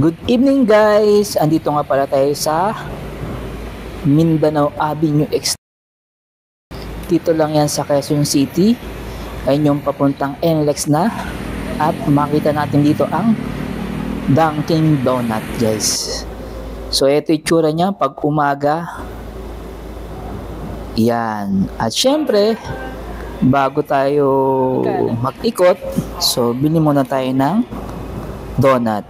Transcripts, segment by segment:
Good evening guys! Andito nga pala tayo sa Mindanao Avenue X. Dito lang yan sa Quezon City. Ayun yung papuntang NLEX na. At makita natin dito ang Dunkin Donut guys. So ito yung tsura niya pag umaga. Yan. At syempre, bago tayo mag-ikot, so bili muna tayo ng donut.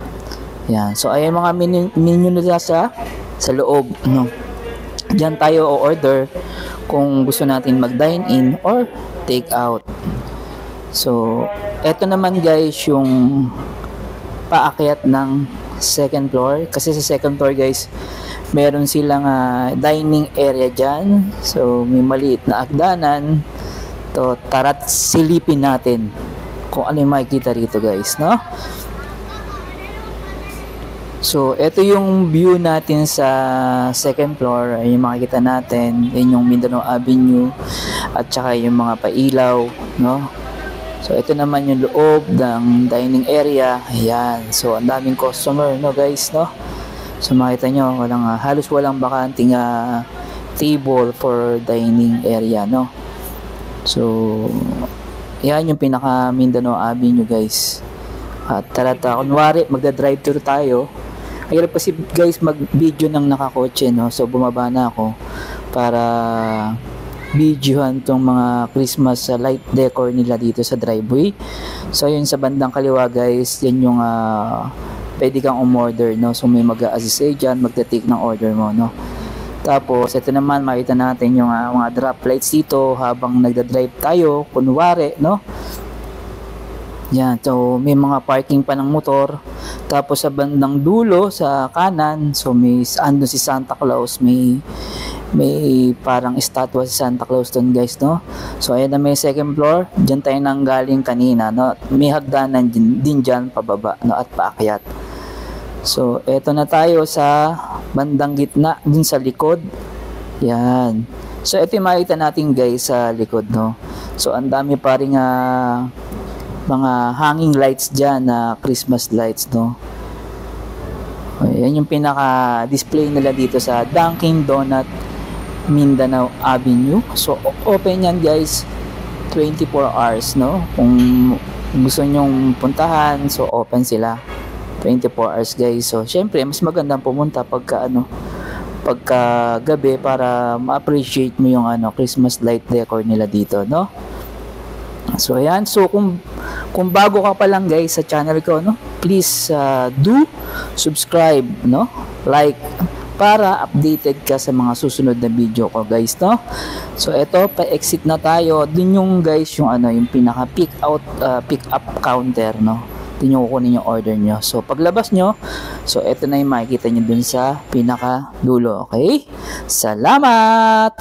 Yan. So ayan mga menu nila sa loob, no. Diyan tayo o-order kung gusto natin mag-dine in or take out. So eto naman guys yung paakyat ng second floor, kasi sa second floor guys meron silang dining area dyan. So may maliit na agdanan. To tara't silipin natin kung ano yung makikita rito guys, no. So, ito yung view natin sa second floor. Yung makikita natin, yun yung Mindanao Avenue at saka yung mga pailaw, no? So, ito naman yung loob ng dining area. Ayan. So, ang daming customer, no guys, no? So, makita nyo, halos walang bakanting table for dining area, no? So, yan yung pinaka Mindanao Avenue guys. At kunwari magda-drive-thru tayo. Hirap kasi guys mag-video ng nakakotse, no? So bumaba na ako para videohan tong mga Christmas light decor nila dito sa driveway. So yun sa bandang kaliwa guys, yan yung pwede kang umorder, no? So may mag-a-assist dyan, magta-take ng order mo, no? Tapos ito naman makita natin yung mga drop lights dito habang nagda-drive tayo, kunwari, no? Yan, so may mga parking pa ng motor. Tapos sa bandang dulo sa kanan, so may ando si Santa Claus, may parang estatwa si Santa Claus doon guys, no. So ayan na may second floor, diyan tayo nang galing kanina, no. May hagdanan din diyan pababa, no, at paakyat. So eto na tayo sa bandang gitna dun sa likod. Yan. So ito yung makita natin guys sa likod, no. So ang dami pa ring mga hanging lights dyan na Christmas lights, no. Ayan yung pinaka display nila dito sa Dunkin Donut Mindanao Avenue. So open yan guys 24 hours, no. Kung gusto nyong puntahan, so open sila 24 hours guys. So syempre mas magandang pumunta pagka gabi para ma-appreciate mo yung Christmas light decor nila dito, no. So ayan, so kung bago ka pa lang guys sa channel ko, no, please do subscribe, no, like, para updated ka sa mga susunod na video ko guys, no. So eto, pa-exit na tayo. Dun yung guys yung yung pinaka pick up counter, no. Dun yung kukunin yung order nyo. So paglabas nyo, so eto na yung makikita nyo dun sa pinaka dulo. Okay, salamat.